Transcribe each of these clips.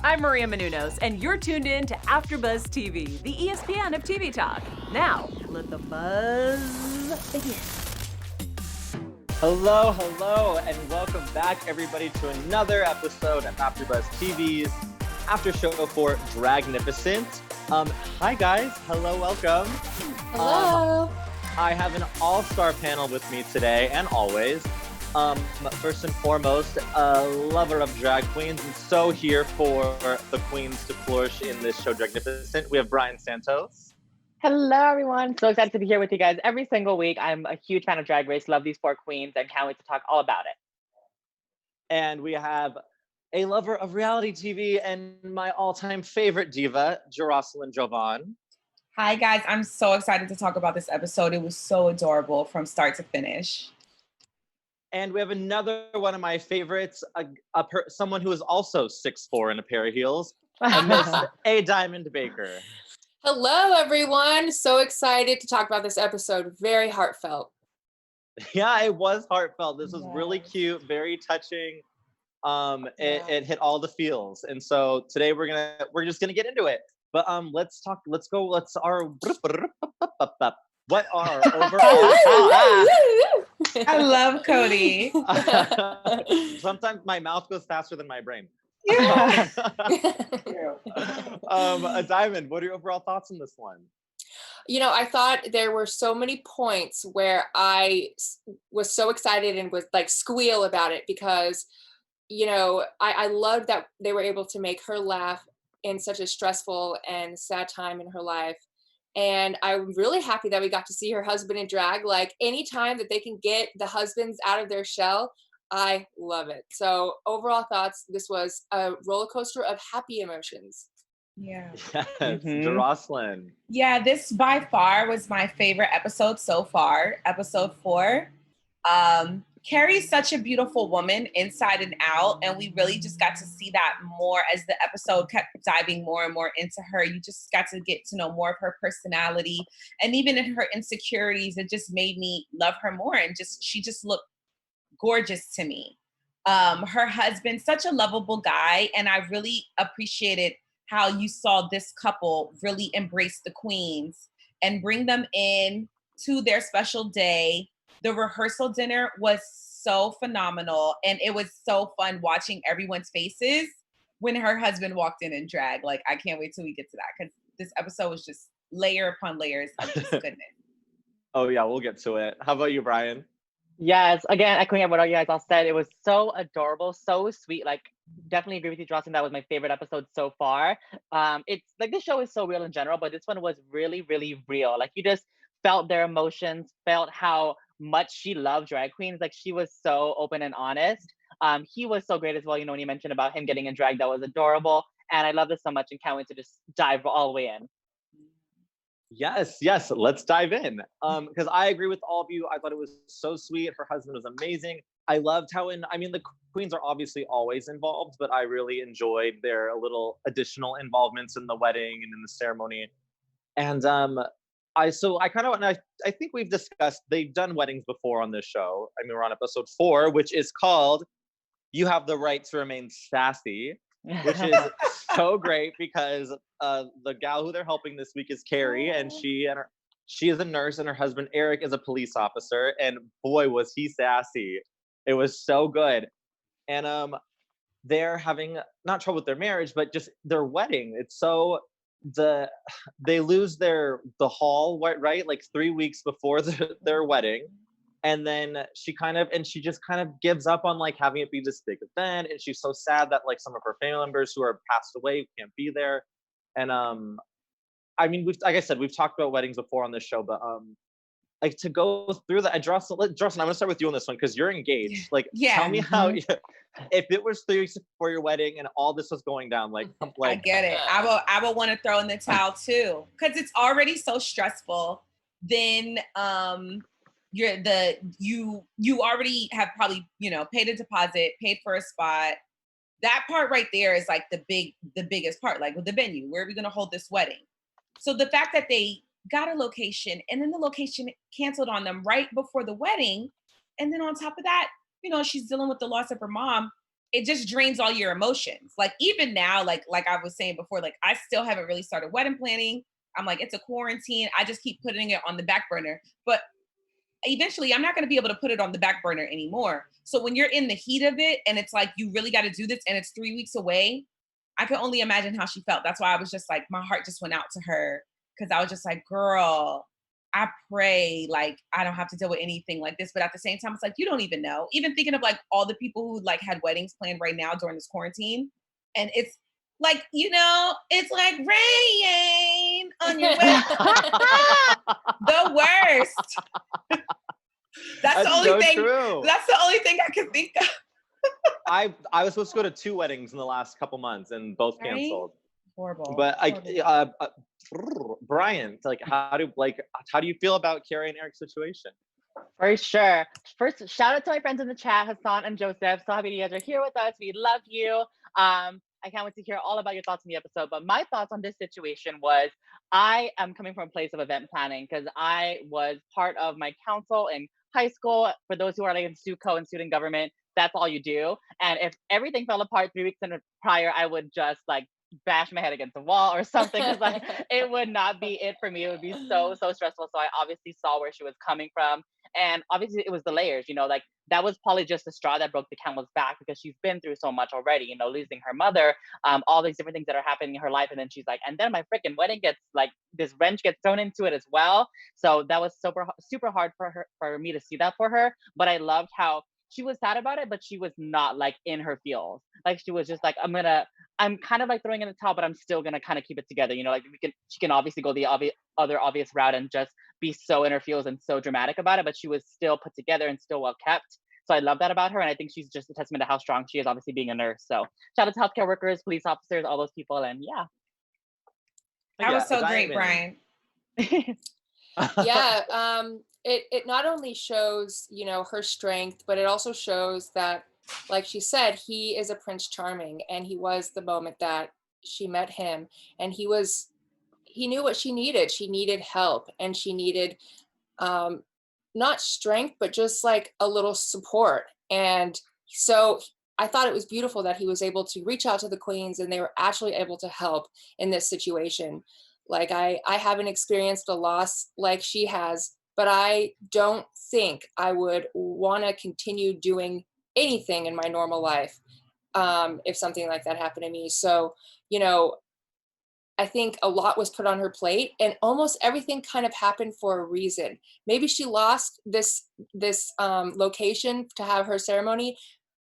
I'm Maria Menounos, and you're tuned in to AfterBuzz TV, the ESPN of TV talk. Now, let the buzz begin. Hello, and welcome back, everybody, to another episode of AfterBuzz TV's after show for Dragnificent. Hi, guys. Hello, welcome. Hello. I have an all-star panel with me today, and always. First and foremost, a lover of drag queens, and so here for the queens to flourish in this show, Dragnificent. We have Bryant Santos. Hello, everyone. So excited to be here with you guys every single week. I'm a huge fan of Drag Race, love these four queens, and can't wait to talk all about it. And we have a lover of reality TV and my all-time favorite diva, Jeroslyn Jovonn. Hi, guys. I'm so excited to talk about this episode. It was so adorable from start to finish. And we have another one of my favorites, someone who is also 6'4" in a pair of heels, Miss Adiamond Baker. Hello, everyone. So excited to talk about this episode. Very heartfelt. Yeah, it was heartfelt. This was really cute, very touching. It hit all the feels. And so today we're just gonna get into it. But what are overall I love Cody. Sometimes my mouth goes faster than my brain. Yeah. Diamond, what are your overall thoughts on this one? You know, I thought there were so many points where I was so excited and was like squeal about it because, you know, I loved that they were able to make her laugh in such a stressful and sad time in her life. And I'm really happy that we got to see her husband in drag. Like anytime that they can get the husbands out of their shell, I love it. So overall thoughts, this was a roller coaster of happy emotions. Yeah. Yes, Jeroslyn. Yeah, this by far was my favorite episode so far, episode 4. Kari's such a beautiful woman inside and out, and we really just got to see that more as the episode kept diving more and more into her. You just got to get to know more of her personality, and even in her insecurities, it just made me love her more. And she just looked gorgeous to me. Her husband, such a lovable guy, and I really appreciated how you saw this couple really embrace the queens and bring them in to their special day. The rehearsal dinner was so phenomenal, and it was so fun watching everyone's faces when her husband walked in drag. Like, I can't wait till we get to that because this episode was just layer upon layers of just goodness. Oh yeah, we'll get to it. How about you, Brian? Yes, again, echoing what you guys all said, it was so adorable, so sweet. Like, definitely agree with you, Jocelyn. That was my favorite episode so far. It's like the show is so real in general, but this one was really, really real. Like, you just felt their emotions, felt how much she loved drag queens. Like, she was so open and honest. He was so great as well. You know, when you mentioned about him getting in drag, that was adorable. And I love this so much and can't wait to just dive all the way in. Yes, let's dive in. Because I agree with all of you. I thought it was so sweet. Her husband was amazing. I loved how the queens are obviously always involved, but I really enjoyed their little additional involvements in the wedding and in the ceremony. And I think we've discussed, they've done weddings before on this show. I mean, we're on episode 4, which is called You Have the Right to Remain Sassy, which is so great because the gal who they're helping this week is Kari, and she is a nurse, and her husband Eric is a police officer, and boy was he sassy. It was so good. And they're having not trouble with their marriage, but just their wedding. It's so they lose the hall, right, like 3 weeks before their wedding. And then she just kind of gives up on like having it be this big event, and she's so sad that like some of her family members who are passed away can't be there. And I mean, we've talked about weddings before on this show, but like to go through that. Jocelyn, I'm gonna start with you on this one because you're engaged. Like, tell me how if it was 3 weeks before your wedding and all this was going down, like I get it. I will want to throw in the towel too because it's already so stressful. Then you already have probably paid a deposit, paid for a spot. That part right there is like the biggest part, like with the venue. Where are we going to hold this wedding? So the fact that they got a location and then the location canceled on them right before the wedding, and then on top of that, she's dealing with the loss of her mom. it just drains all your emotions. Like even now, like I was saying before, like I still haven't really started wedding planning. I'm like, it's a quarantine. I just keep putting it on the back burner. But eventually I'm not going to be able to put it on the back burner anymore. So when you're in the heat of it and it's like, you really got to do this and it's 3 weeks away, I can only imagine how she felt. That's why I was just like, my heart just went out to her. Cause I was just like, girl, I pray like I don't have to deal with anything like this. But at the same time, it's like, you don't even know. Even thinking of like all the people who like had weddings planned right now during this quarantine. And it's like, you know, it's like rain on your wedding. The worst. That's the only thing. True. That's the only thing I can think of. I was supposed to go to 2 weddings in the last couple months and both canceled. Horrible. But Bryant, like how do you feel about Kari and Eric's situation? For sure. First, shout out to my friends in the chat, Hassan and Joseph. So happy you guys are here with us. We love you. I can't wait to hear all about your thoughts on the episode. But my thoughts on this situation was, I am coming from a place of event planning because I was part of my council in high school. For those who are like in SUCO and student government, that's all you do. And if everything fell apart 3 weeks prior, I would just like bash my head against the wall or something, because like it would not be it for me. It would be so stressful. So I obviously saw where she was coming from, and obviously it was the layers, you know, like that was probably just the straw that broke the camel's back, because she's been through so much already, you know, losing her mother, all these different things that are happening in her life, and then she's like, and then my freaking wedding gets like, this wrench gets thrown into it as well. So that was super hard for me to see that for her. But I loved how she was sad about it, but she was not like in her feels. Like she was just like, I'm kind of like throwing in the towel, but I'm still gonna kind of keep it together. You know, like she can obviously go the other obvious route and just be so in her feels and so dramatic about it, but she was still put together and still well kept. So I love that about her, and I think she's just a testament to how strong she is, obviously being a nurse. So shout out to healthcare workers, police officers, all those people, and yeah. That was so great, Brian. Yeah, it not only shows, you know, her strength, but it also shows that, like she said, he is a Prince Charming, and he was the moment that she met him, and he knew what she needed. She needed help, and she needed not strength, but just like a little support. And so I thought it was beautiful that he was able to reach out to the queens, and they were actually able to help in this situation. Like I haven't experienced a loss like she has, but I don't think I would want to continue doing anything in my normal life if something like that happened to me. So, you know, I think a lot was put on her plate, and almost everything kind of happened for a reason. Maybe she lost this location to have her ceremony,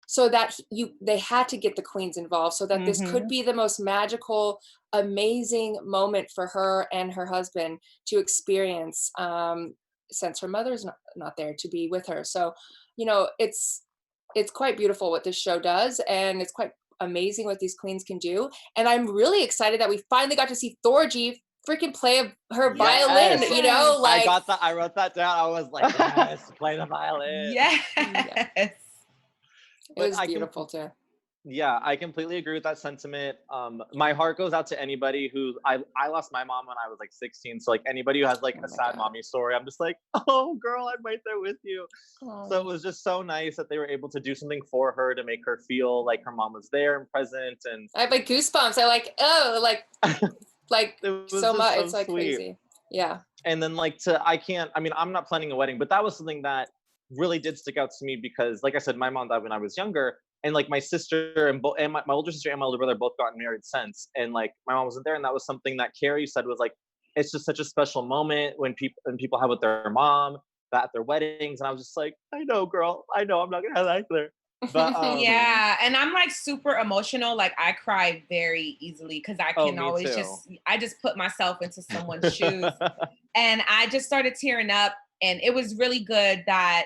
so that they had to get the queens involved, so that this could be the most magical, amazing moment for her and her husband to experience, since her mother's not there to be with her. So, you know, it's quite beautiful what this show does, and it's quite amazing what these queens can do. And I'm really excited that we finally got to see Thorgy freaking play her violin. You know, like I wrote that down. I was like, yes, play the violin. Yes. Yeah. It was beautiful too. Yeah, I completely agree with that sentiment. My heart goes out to anybody who I lost my mom when I was like 16. So like anybody who has like a sad mommy story, I'm just like, oh girl, I'm right there with you. Oh. So it was just so nice that they were able to do something for her to make her feel like her mom was there and present. And I have like goosebumps. I like, oh, like so much. It's like sweet. crazy. Yeah. And then like I'm not planning a wedding, but that was something that really did stick out to me, because like I said, my mom died when I was younger. And like my sister and my older sister and my older brother both gotten married since, and like my mom wasn't there, and that was something that Kari said was like, it's just such a special moment when people have with their mom at their weddings, and I was just like, I know, girl, I know, I'm not gonna have that either. But yeah, and I'm like super emotional. Like I cry very easily because I can always I just put myself into someone's shoes, and I just started tearing up, and it was really good that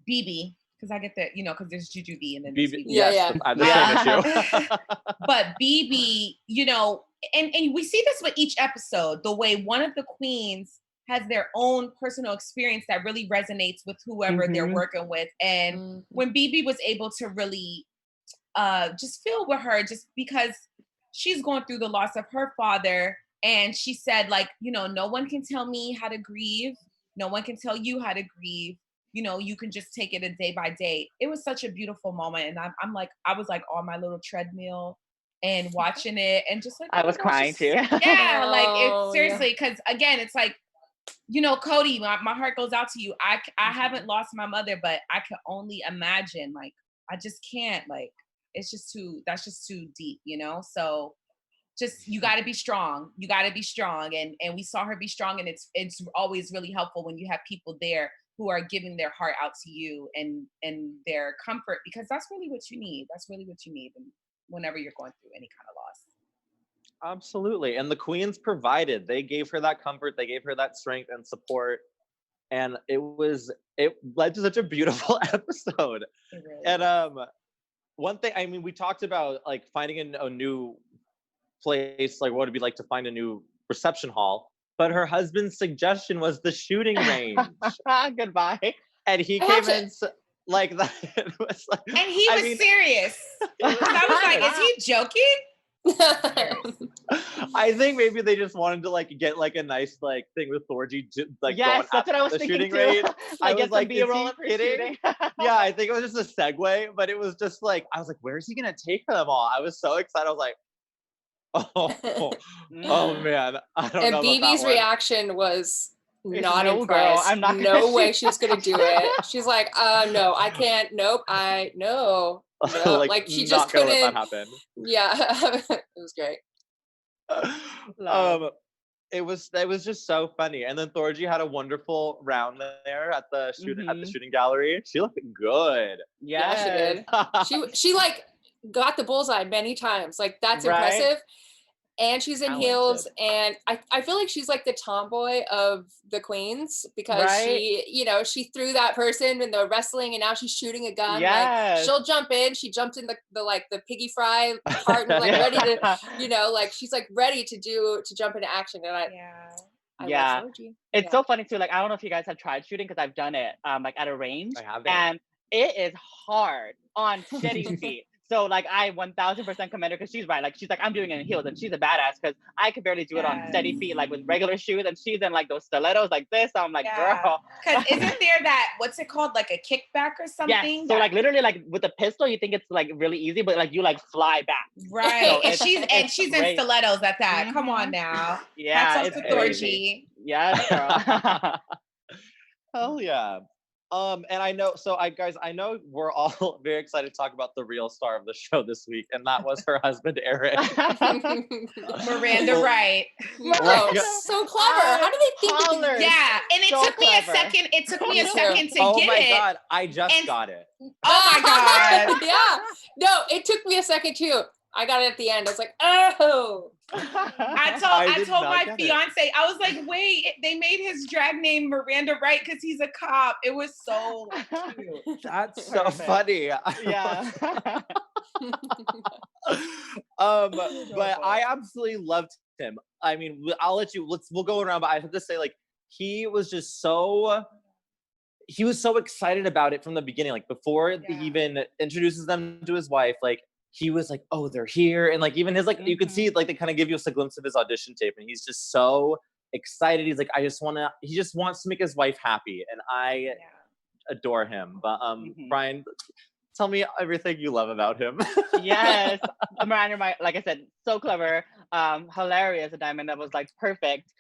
Bebe, because I get that, you know, because there's Juju B and then Bebe, yeah. The same issue. But Bebe, you know, and we see this with each episode, the way one of the queens has their own personal experience that really resonates with whoever they're working with. And when Bebe was able to really just feel with her, just because she's going through the loss of her father, and she said, like, you know, no one can tell me how to grieve. No one can tell you how to grieve. you can just take it a day by day. It was such a beautiful moment. And I was like on my little treadmill and watching it and just like, I was crying too. Yeah, like it's Oh, seriously, because again, it's like, Cody, my heart goes out to you. I haven't lost my mother, but I can only imagine, like, I just can't, like, that's just too deep, So just, you got to be strong. You got to be strong. And we saw her be strong. And it's always really helpful when you have people there who are giving their heart out to you and their comfort, because that's really what you need. That's really what you need whenever you're going through any kind of loss. Absolutely. And the queens provided. They gave her that comfort. They gave her that strength and support. And it led to such a beautiful episode. It really And one thing, I mean, we talked about like finding a new place, like what it'd be like to find a new reception hall. But her husband's suggestion was the shooting range. Goodbye. And he came in like that. It was like, And he was serious. I was like, is he joking? I think maybe they just wanted to like get like a nice like thing with Thorgy, like yes, that's what I was the thinking shooting too. range. I was get like, some is B-roll he of her kidding? shooting. Yeah, I think it was just a segue, but it was just like I was like, where is he gonna take them all? I was so excited. I was like, oh man, I don't know. And about BB's that one. reaction was not no, impressed. girl, I'm not no gonna way shoot. she was gonna do it. She's like, no, I can't. Nope. No. Like she just gonna let couldn't. that happen. Yeah, it was great. It was just so funny. And then Thorgy had a wonderful round there at the shooting gallery. She looked good. Yeah, she did. She like got the bullseye many times. Like that's Right? impressive. And she's in Talented. heels, and I feel like she's like the tomboy of the queens because Right? she threw that person in the wrestling, and now she's shooting a gun. Yes. Like she'll jump in. She jumped in the piggy fry part and like ready to like she's like ready to jump into action. And I love Thorgy. It's so funny too. Like I don't know if you guys have tried shooting because I've done it like at a range. I haven't. And it is hard on steady feet. So like I 1000% commend her because she's right. Like she's like, I'm doing it in heels and she's a badass because I could barely do it on steady feet, like with regular shoes, and she's in like those stilettos like this. So I'm like, girl. Because isn't there that, what's it called? Like a kickback or something? Yes. So like literally like with a pistol, you think it's like really easy, but like you like fly back. Right. So and she's in great. stilettos at that. Come on now. Yeah. Hats off to Thorgy. Yes, girl. Hell yeah. And I know we're all very excited to talk about the real star of the show this week, and that was her husband, Eric. Miranda Right. So clever. How do they think of these? Yeah, and it took me a second. It took me a second to get it. Oh my god, I just got it. Oh my god. Yeah. No, it took me a second too. I got it at the end. I was like, oh. I told my fiance, I was like, wait, they made his drag name Miranda Right because he's a cop. It was so cute. That's so funny. Yeah. But I absolutely loved him. I mean, we'll go around, but I have to say, like, he was so excited about it from the beginning. Like before he even introduces them to his wife, like he was like, oh, they're here. And like, even his, like, you could see, like, they kind of give you a glimpse of his audition tape and he's just so excited. He's like, he just wants to make his wife happy. And I adore him. But Brian, tell me everything you love about him. Yes. Miranda Right, like I said, so clever, hilarious. Adiamond, that was like perfect.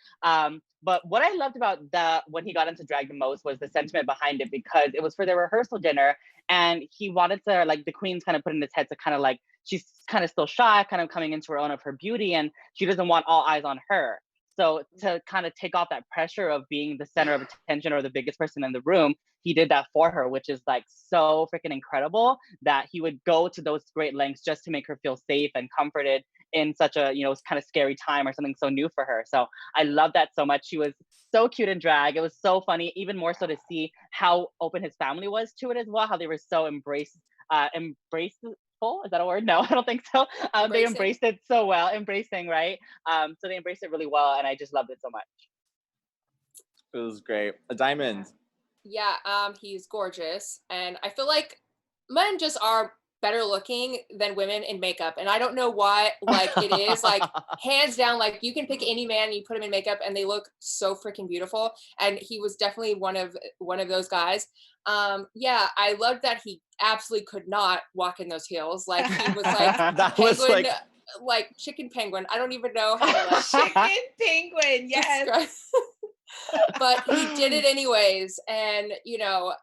But what I loved about when he got into drag the most was the sentiment behind it, because it was for their rehearsal dinner and he wanted to, like, the queen's kind of put in his head to kind of like, she's kind of still shy, kind of coming into her own of her beauty, and she doesn't want all eyes on her. So to kind of take off that pressure of being the center of attention or the biggest person in the room, he did that for her, which is like so freaking incredible that he would go to those great lengths just to make her feel safe and comforted in such a, kind of scary time or something so new for her. So I love that so much. She was so cute in drag. It was so funny, even more so to see how open his family was to it as well, how they were so embraceful. Is that a word? No, I don't think so. They embraced it so well, embracing, right? So they embraced it really well, and I just loved it so much. It was great. Adiamond. Yeah, he's gorgeous. And I feel like men just are better looking than women in makeup. And I don't know why, like it is like hands down, like you can pick any man and you put him in makeup and they look so freaking beautiful. And he was definitely one of those guys. Yeah, I loved that he absolutely could not walk in those heels. Like he was like That penguin, was like chicken penguin. I don't even know how to like Chicken penguin, yes. describe- but he did it anyways. And you know,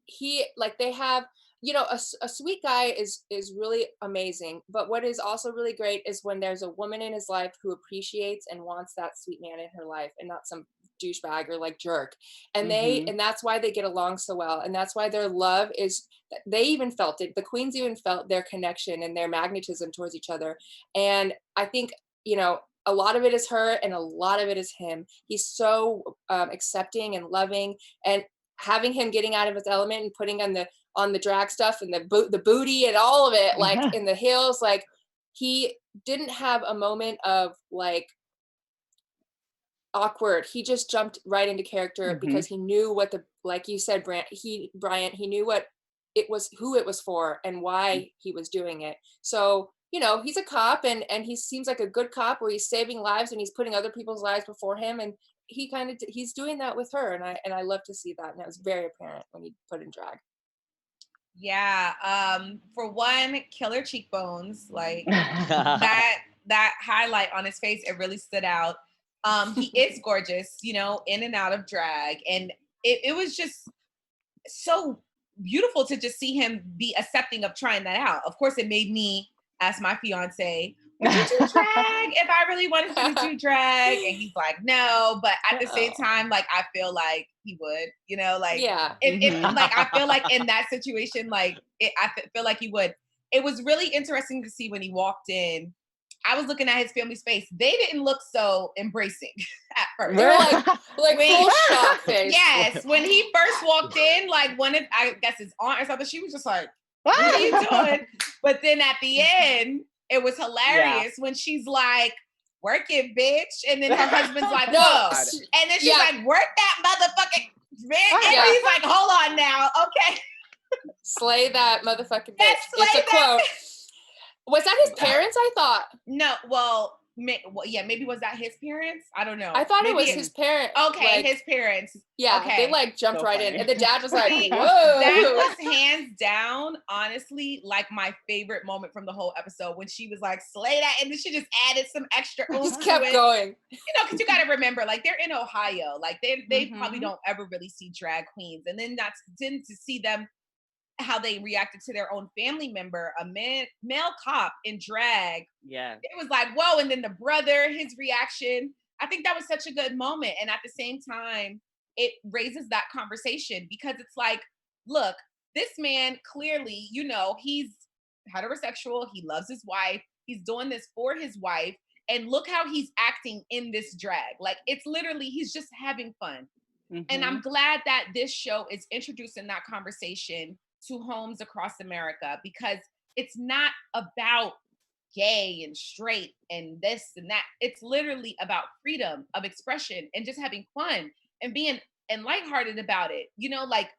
he like they have, you know, a sweet guy is really amazing, but what is also really great is when there's a woman in his life who appreciates and wants that sweet man in her life and not some douchebag or like jerk. And and that's why they get along so well, and that's why their love is, they even felt it, the queens even felt their connection and their magnetism towards each other. And I think, you know, a lot of it is her and a lot of it is him. He's so accepting and loving, and having him getting out of his element and putting on the drag stuff and the booty and all of it, like in the heels, like he didn't have a moment of like awkward. He just jumped right into character because he knew what like you said, Bryant, he knew what it was, who it was for and why he was doing it. So, you know, he's a cop and he seems like a good cop where he's saving lives and he's putting other people's lives before him. And he's doing that with her. And I love to see that. And that was very apparent when he put in drag. Yeah. For one, killer cheekbones, like that highlight on his face, it really stood out. He is gorgeous, you know, in and out of drag. And it was just so beautiful to just see him be accepting of trying that out. Of course, it made me ask my fiance, would you do drag if I really wanted to do drag? And he's like, no, but at the same time, like, I feel like he would, you know, like, yeah. if like, I feel like in that situation, like, I feel like he would. It was really interesting to see when he walked in. I was looking at his family's face. They didn't look so embracing at first. They're like full shock face. Yes, when he first walked in, like one of, I guess his aunt or something, she was just like, what are you doing? But then at the end, it was hilarious when she's like, work it, bitch. And then her husband's like, no. And then she's like, work that motherfucking bitch. And he's like, hold on now. Okay. Slay that motherfucking bitch. Yes, it's a quote. Was that his parents? I thought. No, well, yeah, maybe was that his parents? I don't know. I thought maybe it was his parents. Okay, like, his parents. Yeah, okay. they like jumped right in, and the dad was like, "Whoa!" That was hands down, honestly, like my favorite moment from the whole episode when she was like, "Slay that," and then she just added some extra. Just kept going. You know, because you got to remember, like they're in Ohio, like they probably don't ever really see drag queens, and then to see them. How they reacted to their own family member, a male cop in drag. Yeah. It was like, whoa. And then the brother, his reaction. I think that was such a good moment. And at the same time, it raises that conversation because it's like, look, this man clearly, you know, he's heterosexual. He loves his wife. He's doing this for his wife. And look how he's acting in this drag. Like, it's literally, he's just having fun. And I'm glad that this show is introducing that conversation to homes across America because it's not about gay and straight and this and that. It's literally about freedom of expression and just having fun and being and lighthearted about it. You know, like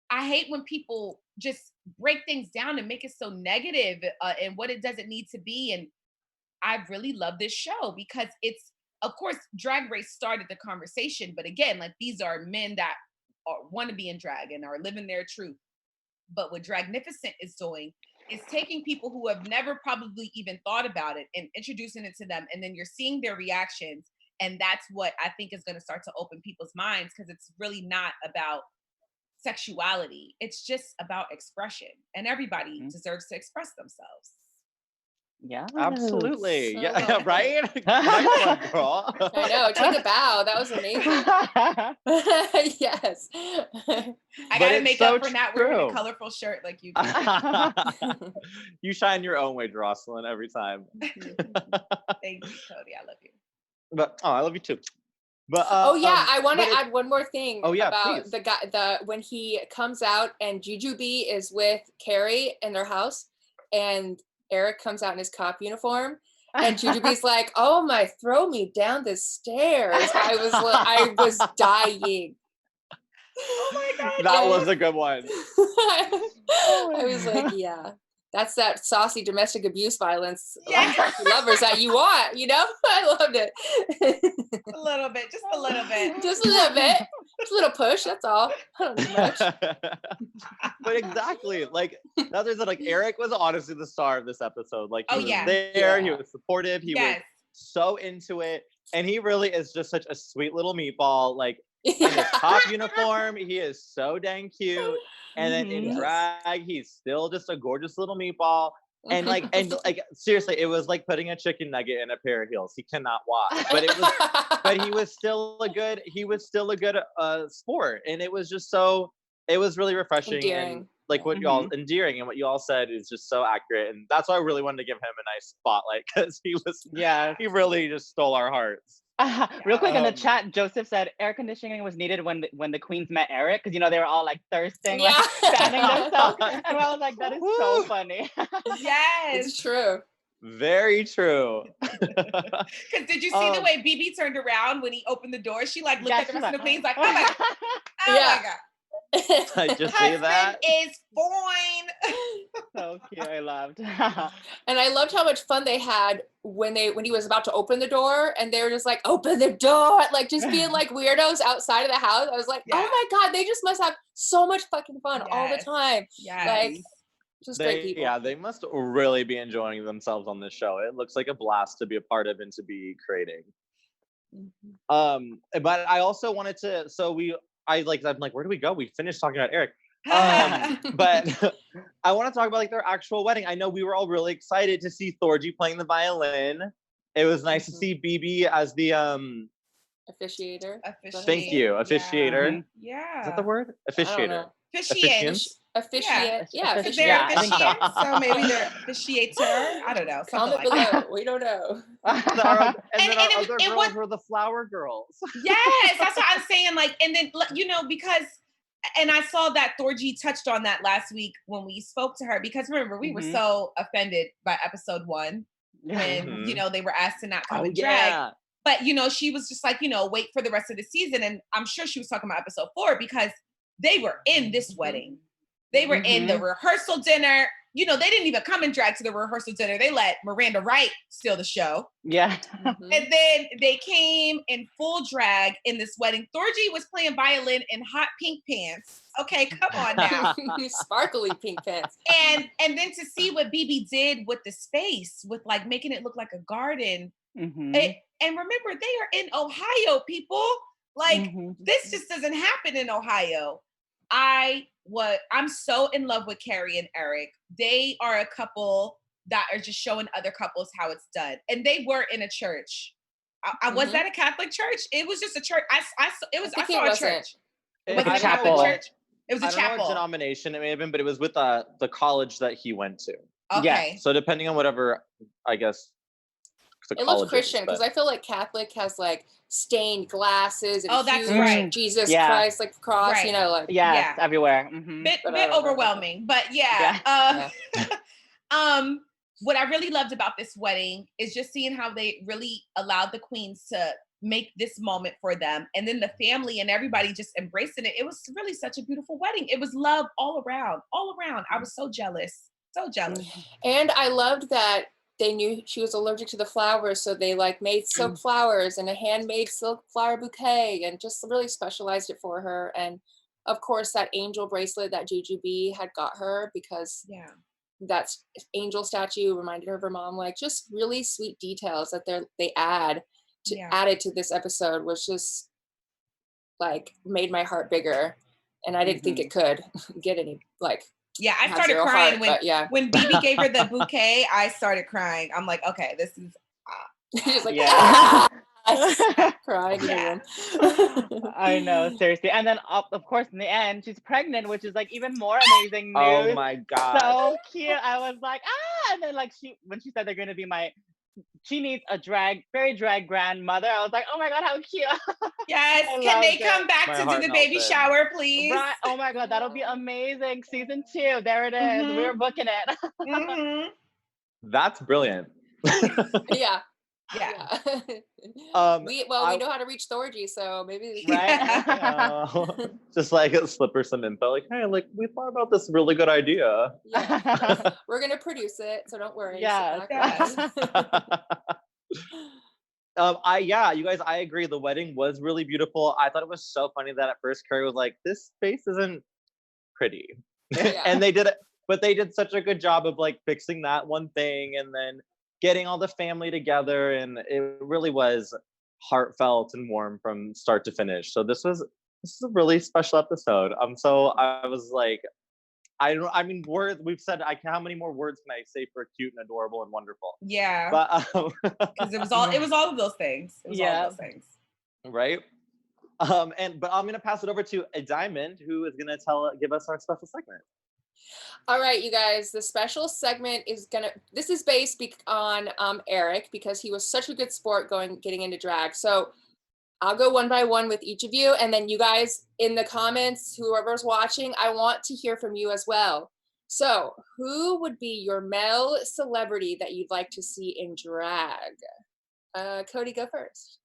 I hate when people just break things down and make it so negative and what it doesn't need to be. And I really love this show because it's, of course, Drag Race started the conversation, but again, like these are men that want to be in drag and are living their truth. But what Dragnificent is doing is taking people who have never probably even thought about it and introducing it to them. And then you're seeing their reactions. And that's what I think is going to start to open people's minds because it's really not about sexuality. It's just about expression. And everybody deserves to express themselves. Yeah, absolutely. So yeah, right. Nice one, girl. I know. Take a bow. That was amazing. Yes. I gotta make up for not wearing a colorful shirt like you do. You shine your own way, Jeroslyn, every time. Thank you, Cody. I love you. But I love you too. But I want to add one more thing about please. the guy. When he comes out and Juju B is with Kari in their house, and Eric comes out in his cop uniform, and Juju B's like, "Oh my, throw me down the stairs." I was dying. Oh my god, that was a good one. I was like, yeah. that's that saucy domestic abuse violence Yeah. lovers that you want, you know? I loved it. A little bit, just a little bit. Just a little bit. Just a little push, that's all. I don't do much. But exactly, like that's what like Eric was honestly the star of this episode. Like he was there, he was supportive, he was so into it, and he really is just such a sweet little meatball. Like in his top uniform, he is so dang cute, and then in drag, he's still just a gorgeous little meatball. And like seriously, it was like putting a chicken nugget in a pair of heels. He cannot walk, but he was still a good sport, and it was just so. It was really refreshing. Endearing. And like what y'all endearing, and what you all said is just so accurate, and that's why I really wanted to give him a nice spotlight, because he really just stole our hearts. Real quick in the chat, Joseph said air conditioning was needed when the queens met Eric, because they were all like thirsting, like fanning themselves, and I was like, that is so funny. Yes, it's true. Very true. Because did you see the way Bebe turned around when he opened the door? She like looked at the rest of the queens like, oh my god, oh my god. I just see that. Is fine. So cute. I loved. And I loved how much fun they had when he was about to open the door, and they were just like, open the door, like just being like weirdos outside of the house. I was like, oh my god, they just must have so much fucking fun all the time. Like just great people. Yeah, they must really be enjoying themselves on this show. It looks like a blast to be a part of and to be creating. But I also wanted to, I'm like, where do we go? We finished talking about Eric. But I want to talk about like their actual wedding. I know we were all really excited to see Thorgy playing the violin. It was nice to see Bebe as the officiator. Thank you, officiator. Yeah. Is that the word? Officiator. Officiant. Officiate. Yeah. Because they're officiant, so maybe they're officiator. I don't know. Comment below. That. We don't know. And then our other girls were the flower girls. Yes, that's what I'm saying. Like, and then because, and I saw that Thorgy touched on that last week when we spoke to her, because remember we were so offended by episode 1 when they were asked to not come and drag. But she was just like, wait for the rest of the season, and I'm sure she was talking about episode 4 because they were in this wedding. They were in the rehearsal dinner. They didn't even come and drag to the rehearsal dinner. They let Miranda Right steal the show. Yeah. And then they came in full drag in this wedding. Thorgy was playing violin in hot pink pants. Okay, come on now. Sparkly pink pants. And then to see what Bebe did with the space, with like making it look like a garden. And remember, they are in Ohio, people. Like, this just doesn't happen in Ohio. I'm so in love with Kari and Eric. They are a couple that are just showing other couples how it's done. And they were in a church. Was that a Catholic church? It was just a church. I saw a church. It was a chapel. Church? It was a chapel. I don't know what denomination it may have been, but it was with the college that he went to. Okay. Yeah. So depending on whatever, I guess. It looks Christian, because I feel like Catholic has like stained glasses and that's right. Jesus Christ, like cross, like everywhere. Bit overwhelming, but what I really loved about this wedding is just seeing how they really allowed the queens to make this moment for them, and then the family and everybody just embracing it. It was really such a beautiful wedding. It was love all around. I was so jealous. And I loved that they knew she was allergic to the flowers, so they like made silk flowers and a handmade silk flower bouquet and just really specialized it for her. And of course, that angel bracelet that Juju B had got her, because that angel statue reminded her of her mom. Like, just really sweet details that they added to this episode was just like made my heart bigger, and I didn't think it could get any like. Yeah, I started crying when Bebe gave her the bouquet. I started crying. I'm like, okay, this is. Just like crying. I know, seriously. And then, of course, in the end, she's pregnant, which is like even more amazing news. Oh my god, so cute! I was like, and then like when she said they're going to be she needs a very drag grandmother. I was like, oh my god, how cute. Yes, can they come back to do the baby shower, please? Right. Oh my god, that'll be amazing. Season 2, there it is. We're booking it. That's brilliant. Yeah. Yeah. We I- know how to reach Thorgy, so maybe we Right? Just like slip her some info, like, hey, like we thought about this really good idea. Yeah. We're gonna produce it, so don't worry. Yes. Sit back, You guys, I agree. The wedding was really beautiful. I thought it was so funny that at first Kari was like, this face isn't pretty. Yeah. And they did it, but they did such a good job of like fixing that one thing and then getting all the family together. And it really was heartfelt and warm from start to finish. So this is a really special episode. I was like, I mean, words we've said, how many more words can I say for cute and adorable and wonderful? Yeah. But Because it was all of those things. It was all of those things. Right. But I'm gonna pass it over to Adiamond, who is gonna give us our special segment. All right, you guys, the special segment this is based on Eric, because he was such a good sport getting into drag. So I'll go one by one with each of you, and then you guys in the comments, whoever's watching, I want to hear from you as well. So who would be your male celebrity that you'd like to see in drag? Cody, go first.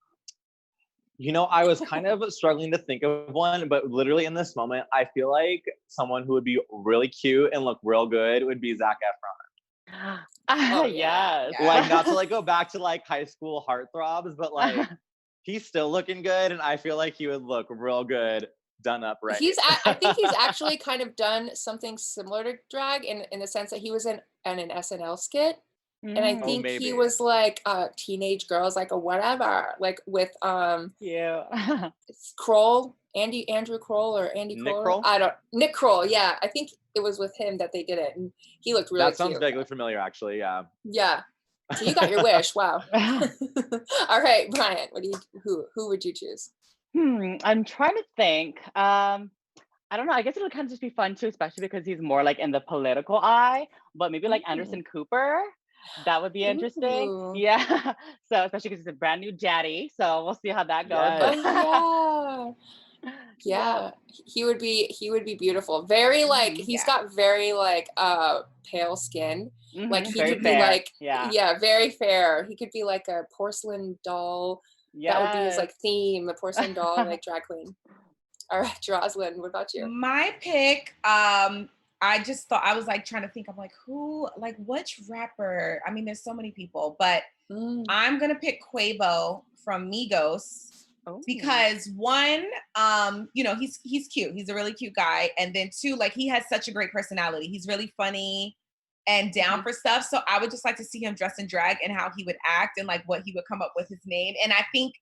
I was kind of struggling to think of one, but literally in this moment, I feel like someone who would be really cute and look real good would be Zac Efron. Oh, yes. Like, not to like go back to like high school heartthrobs, but like he's still looking good, and I feel like he would look real good done up right. I think he's actually kind of done something similar to drag in the sense that he was in an SNL skit. And I think he was like teenage girls, like a whatever, like with Kroll, Andrew Kroll or Andy Kroll. Nick Kroll. Yeah, I think it was with him that they did it, and he looked really cute. That sounds vaguely familiar, actually. Yeah. Yeah. So you got your wish. Wow. All right, Bryant. Who would you choose? I'm trying to think. I don't know. I guess it would kind of just be fun too, especially because he's more like in the political eye. But maybe like Anderson Cooper. That would be interesting. Ooh. Yeah. So especially because he's a brand new daddy. So we'll see how that goes. Yes. Oh, yeah. He would be beautiful. Very like he's got very like pale skin. Like he could be like very fair. He could be like a porcelain doll. That would be his like theme, a porcelain doll like drag queen. All right, Jeroslyn, what about you? My pick, I just thought, I was like trying to think, I'm like, which rapper? I mean, there's so many people, but I'm going to pick Quavo from Migos because one, he's cute. He's a really cute guy. And then two, like he has such a great personality. He's really funny and down for stuff. So I would just like to see him dress in drag and how he would act and like what he would come up with his name. And I think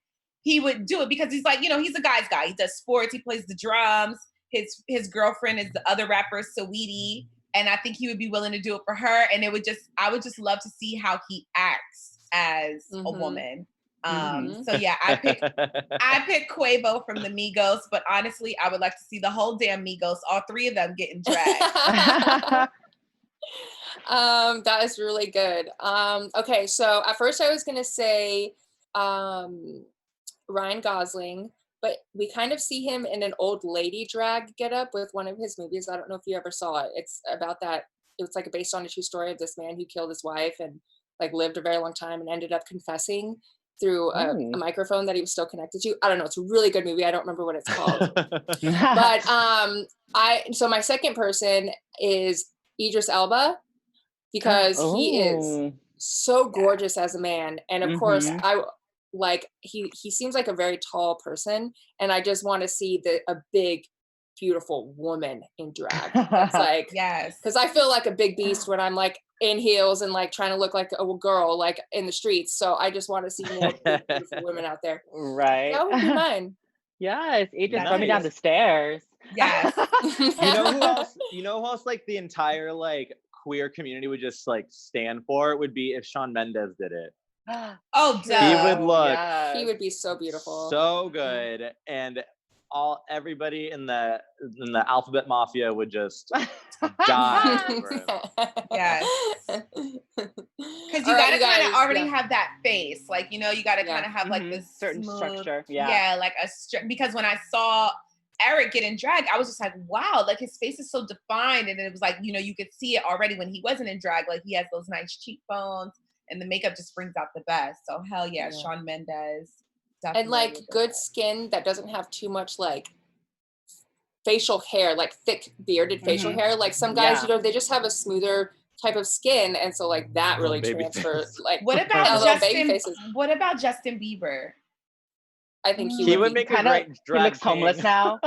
he would do it because he's like, he's a guy's guy. He does sports. He plays the drums. His girlfriend is the other rapper, Saweetie, and I think he would be willing to do it for her. And I would just love to see how he acts as a woman. So yeah, I pick Quavo from the Migos, but honestly, I would like to see the whole damn Migos, all three of them getting dragged. That is really good. Okay, so at first I was gonna say Ryan Gosling. But we kind of see him in an old lady drag getup with one of his movies. I don't know if you ever saw it. It's about that. It's like based on a true story of this man who killed his wife and like lived a very long time and ended up confessing through a microphone that he was still connected to. I don't know. It's a really good movie. I don't remember what it's called. But so my second person is Idris Elba because he is so gorgeous as a man, and of course he seems like a very tall person, and I just want to see a big beautiful woman in drag. It's like because I feel like a big beast when I'm like in heels and like trying to look like a girl like in the streets. So I just want to see more big, beautiful women out there. Right. That would be mine. Yes, Idris brought me down the stairs. Yes. You know who else? You know who else? Like the entire like queer community would just like stand for it would be if Shawn Mendes did it. Oh, duh. He would look. He would be so beautiful. So good, and everybody in the alphabet mafia would just die over him. Yes. Because you gotta kind of already have that face, like you gotta kind of have like this certain smooth, structure. Like because when I saw Eric get in drag, I was just like, wow, like his face is so defined, and it was like you could see it already when he wasn't in drag, like he has those nice cheekbones and the makeup just brings out the best. So hell yeah, Yeah. Shawn Mendes. And Definitely like a good one. skin that doesn't have too much like facial hair, like thick bearded facial hair. Like some guys, Yeah. you know, they just have a smoother type of skin, and so like that Little really baby transfers. face. Like What about little baby Justin? faces. What about Justin Bieber? I think He would be. make a Kinda- great He drag looks homeless king. now.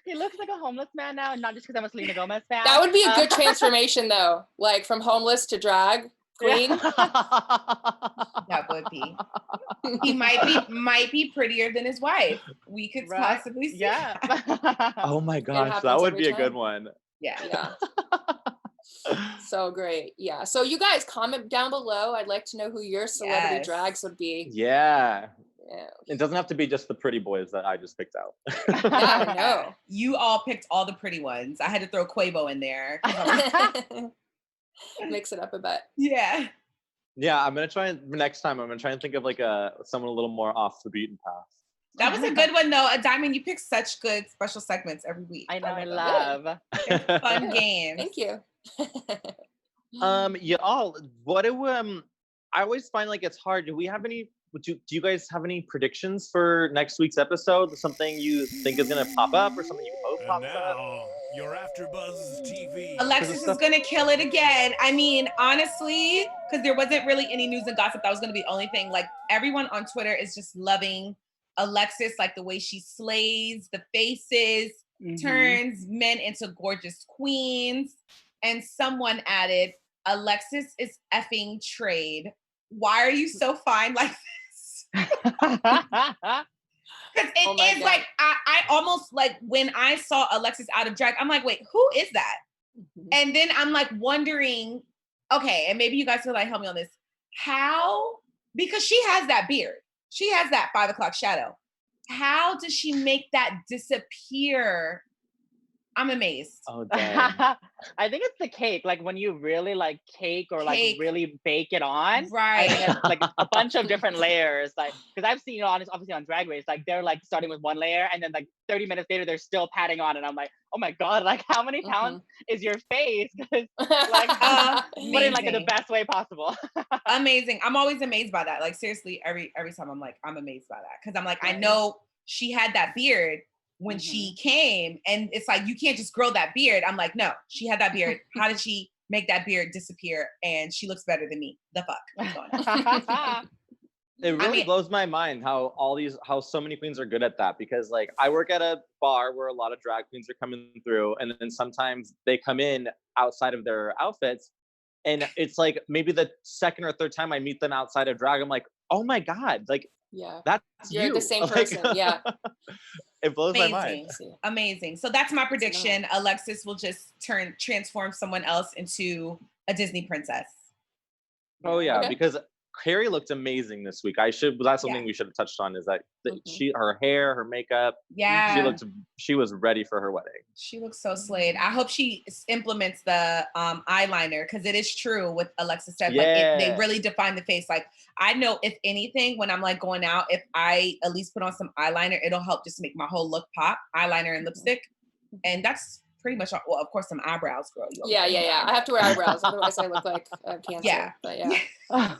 He looks like a homeless man now, and not just because I'm a Selena Gomez fan. That would be a good transformation though, like from homeless to drag queen. That would be. He might be prettier than his wife. We could Right? possibly see. Yeah. Oh my gosh, that happens would every be a good time. one. Yeah. Yeah. So great. Yeah. So you guys comment down below. I'd like to know who your celebrity Yes. drags would be. Yeah. Yeah. It doesn't have to be just the pretty boys that I just picked out. Yeah, I know. You all picked all the pretty ones. I had to throw Quavo in there. 'Cause I'm like, Mix it up a bit. yeah. Yeah, I'm gonna try and next time I'm gonna try and think of like someone a little more off the beaten path. That was a good one though. Diamond, you pick such good special segments every week. I know, I love love. it. Fun games. Thank you. Y'all, what do I always find like it's hard. Do we have any? Do you guys have any predictions for next week's episode? Something you think is gonna pop up, or something you hope And pops up? now, your AfterBuzz TV. Alexis is gonna kill it again. I mean, honestly, because there wasn't really any news and gossip. That was gonna be the only thing. Like everyone on Twitter is just loving Alexis, like the way she slays the faces, turns men into gorgeous queens. And someone added, Alexis is effing trade. Why are you so fine like this? Because it Oh my is God. like, I almost like when I saw Alexis out of drag, I'm like, wait, who is that? And then I'm like wondering, okay, and maybe you guys will like help me on this. How? Because she has that beard. She has that 5 o'clock shadow. How does she make that disappear? I'm amazed. Oh, dang. I think it's the cake. Like when you really like cake or like Cake. really bake it on. I Right. think it's like a bunch of different layers. Like, because I've seen, you know, obviously on Drag Race, like they're like starting with one layer and then like 30 minutes later, they're still patting on. And I'm like, oh my God, like how many pounds is your face? 'Cause, like, but in like the Amazing. best way possible. Amazing. I'm always amazed by that. Like seriously, every time I'm like, I'm amazed by that. Cause I'm like, I Right. know she had that beard when she came, and it's like you can't just grow that beard. I'm like, no, she had that beard. How did she make that beard disappear? And she looks better than me. The fuck? What's going on? It really mean- blows my mind how so many queens are good at that, because like I work at a bar where a lot of drag queens are coming through, and then sometimes they come in outside of their outfits, and it's like maybe the second or third time I meet them outside of drag, I'm like, oh my God, like Yeah. that's You're you. the same Like, person. Yeah. It blows my mind. Amazing. So that's my prediction. Alexis will just transform someone else into a Disney princess. Oh yeah, Okay. because Kari looked amazing this week. That's something Yeah. we should have touched on, is that her hair, her makeup, Yeah. she was ready for her wedding. She looks so slayed. I hope she implements the eyeliner, because it is true with Alexis said. Like they really define the face. Like I know if anything, when I'm like going out, if I at least put on some eyeliner, it'll help just make my whole look pop. Eyeliner and lipstick, and that's pretty much all. Well, of course, some eyebrows, girl. Yeah. I have to wear eyebrows, otherwise I look like I have cancer. Yeah. But yeah.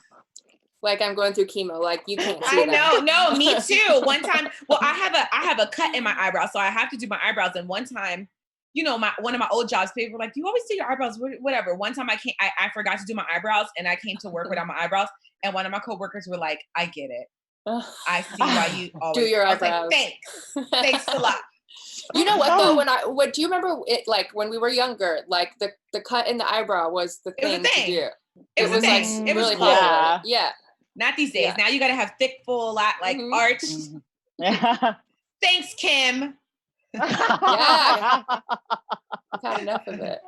Like I'm going through chemo. Like you can't see I that. know. No, me too. One time, well, I have a cut in my eyebrow, so I have to do my eyebrows. And one time, you know, one of my old jobs, people were like, "You always do your eyebrows, whatever." One time, I forgot to do my eyebrows, and I came to work without my eyebrows. And one of my coworkers were like, "I get it. I see why you always do your I was like, eyebrows." Thanks a lot. You know what though? Do you remember it? Like when we were younger, like the cut in the eyebrow was the It was a thing to thing. do. It was a like thing. It was really cool. popular. Yeah. Not these days. Yeah. Now you gotta have thick, full, like arch. Yeah. Thanks, Kim. Yeah. I've had enough of it.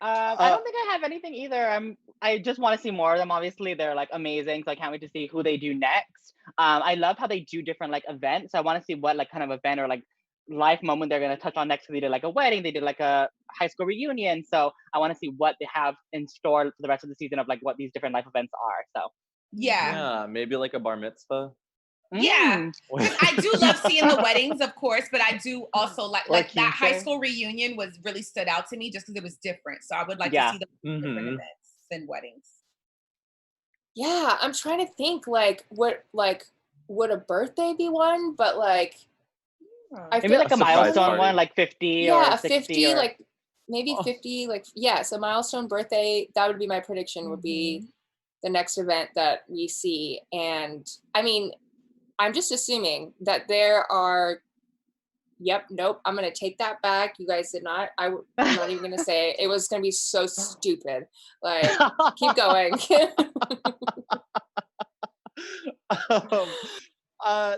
I don't think I have anything either. I just want to see more of them. Obviously, they're like amazing, so I can't wait to see who they do next. I love how they do different like events. So I want to see what like kind of event or like life moment they're gonna touch on next. They did like a wedding, they did like a high school reunion. So I want to see what they have in store for the rest of the season of like what these different life events are. So Yeah. Maybe like a bar mitzvah. Yeah. I do love seeing the weddings, of course, but I do also like that high school reunion really stood out to me just because it was different. So I would like to see the different events. than weddings. Yeah, I'm trying to think would a birthday be one? But like I Maybe feel like a surprise milestone party. one, like 50 yeah, or a 60 50, or like maybe Oh. 50, like yes, a milestone birthday. That would be my prediction, would be the next event that we see. And I mean, I'm just assuming that there are nope, I'm gonna take that back. You guys did not. I'm not even gonna say it. It was gonna be so stupid. Like, keep going.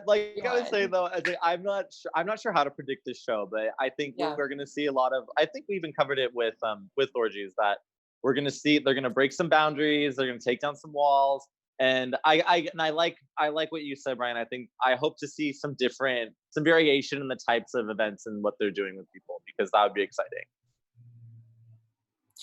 Like I was God. saying though, I'm not sure how to predict this show, but I think Yeah. we're gonna see a lot of. I think we even covered it with Thorgy, is that we're gonna see they're gonna break some boundaries, they're gonna take down some walls, and I like what you said, Brian. I hope to see some variation in the types of events and what they're doing with people, because that would be exciting.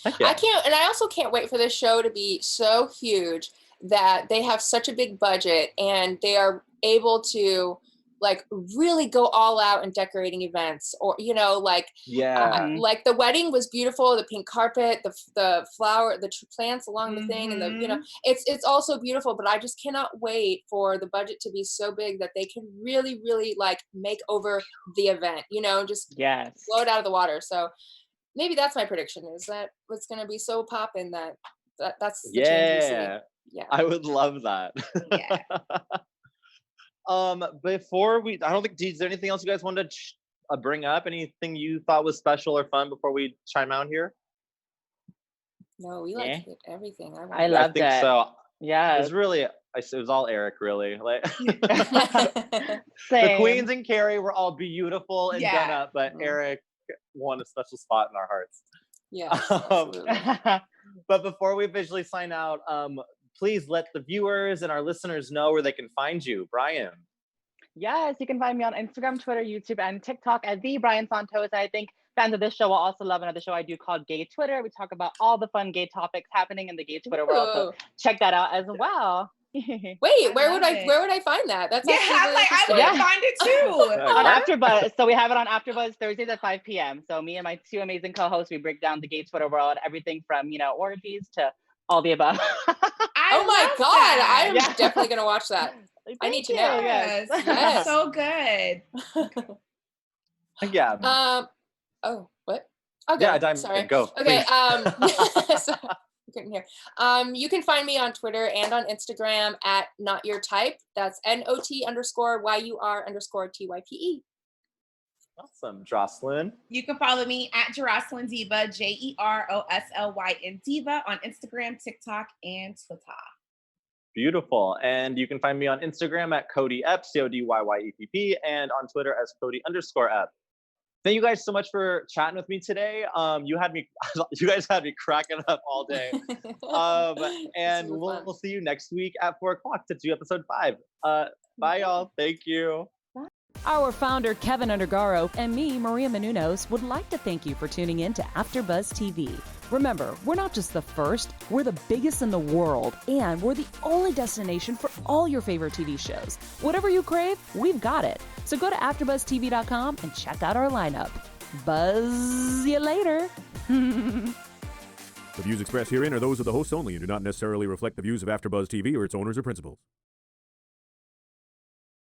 Heck yeah. I also can't wait for this show to be so huge that they have such a big budget and they are able to like really go all out in decorating events, or like like the wedding was beautiful, the pink carpet, the flower, the plants along the thing, and the it's also beautiful, but I just cannot wait for the budget to be so big that they can really like make over the event, just blow it out of the water. So maybe that's my prediction, is that it's going to be so poppin' that's the change we see. Yeah, I would love that. Yeah. Before we, I don't think, is there anything else you guys wanted to bring up? Anything you thought was special or fun before we chime out here? No, we like hit everything. I loved I think it. so. Yeah. It was really, it was all Eric, really. Like the Same. Queens and Kari were all beautiful and done up, but Eric won a special spot in our hearts. Yeah, absolutely. But before we officially sign out, please let the viewers and our listeners know where they can find you. Brian. Yes, you can find me on Instagram, Twitter, YouTube, and TikTok at the Bryant Santos. I think fans of this show will also love another show I do called Gay Twitter. We talk about all the fun gay topics happening in the gay Twitter world. So check that out as well. Wait, where would I find that? That's I'm like, I want to find it too. On AfterBuzz. So we have it on AfterBuzz Thursdays at 5 p.m. So me and my two amazing co-hosts, we break down the gay Twitter world, everything from orgies to all the above. Oh my God, I'm definitely gonna watch that. I need to know. Yes. So good. Yeah. Oh, what? Okay. Yeah, sorry. Go. Okay. So, I couldn't hear. You can find me on Twitter and on Instagram at Not Your Type. That's NOT_YUR_TYPE. Awesome. Jocelyn. You can follow me at Jeroslyn Diva, JEROSLYN Diva, on Instagram, TikTok, and Twitter. Beautiful. And you can find me on Instagram at Cody Epp, CODYYEPP, and on Twitter as Cody_Epp. Thank you guys so much for chatting with me today. You guys had me cracking up all day. And we'll see you next week at 4:00 to do episode 5. Bye, y'all. Thank you. Our founder, Kevin Undergaro, and me, Maria Menounos, would like to thank you for tuning in to AfterBuzz TV. Remember, we're not just the first, we're the biggest in the world, and we're the only destination for all your favorite TV shows. Whatever you crave, we've got it. So go to AfterBuzzTV.com and check out our lineup. Buzz you later. The views expressed herein are those of the hosts only and do not necessarily reflect the views of AfterBuzz TV or its owners or principals.